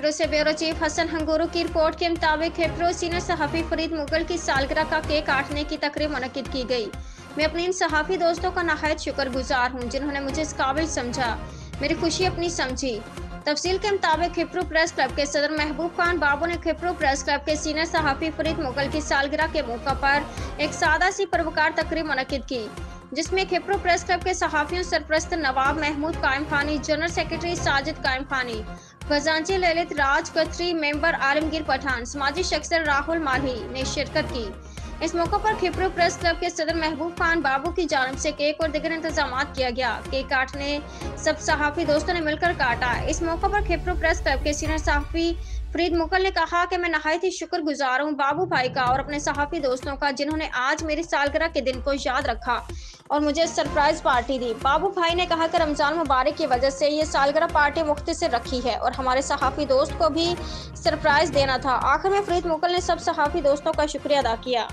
खिप्रो से bureau chief Hasan हंगूरू की report के मुताबिक खिप्रो सीनियर सहाफ़ी फरीद मुगल की सालगिरह का केक काटने की तकरीब मुनक्किद की गई। मैं अपने इन सहाफ़ी दोस्तों का नहायत शुक्रगुजार हूँ जिन्होंने मुझे इस काबिल समझा, मेरी खुशी अपनी समझी। तफसील के मुताबिक खिप्रो प्रेस क्लब के सदर महबूब खान बाबू ने खिप्रो प्रेस क्लब के सीनियर सहाफ़ी फरीद मुगल की सालगिरह के मौका पर एक सादा सी परोपकार तकरीब मुनक्किद की, जिसमें खिप्रो प्रेस क्लब के सहाफ़ियों सरप्रस्त नवाब महमूद कायम खानी, जनरल सेक्रेटरी साजिद कायम खानी, खजांची ललित राज कतरी, मेंबर आलमगीर पठान, समाजी शख्सियत राहुल माली ने शिरकत की। इस मौके पर खिप्रो प्रेस क्लब के सदर महबूब खान बाबू की जानिब से केक और दीगर इंतजाम किया गया। केक काटने सब सहाफ़ी दोस्तों ने मिलकर काटा। इस मौके पर खिप्रो प्रेस क्लब के सीनियर सहाफ़ी फरीद मुगल ने कहा कि मैं नहायत ही शुक्रगुजार हूँ बाबू भाई का और अपने सहाफ़ी दोस्तों का जिन्होंने आज मेरी सालगिरह के दिन को याद रखा और मुझे सरप्राइज पार्टी दी। बाबू भाई ने कहा कि रमजान मुबारक की वजह से ये सालगिरह पार्टी मुख्तसर रखी है और हमारे सहाफ़ी दोस्त को भी सरप्राइज देना था। आखिर में फरीद मुगल ने सब सहाफ़ी दोस्तों का शुक्रिया अदा किया।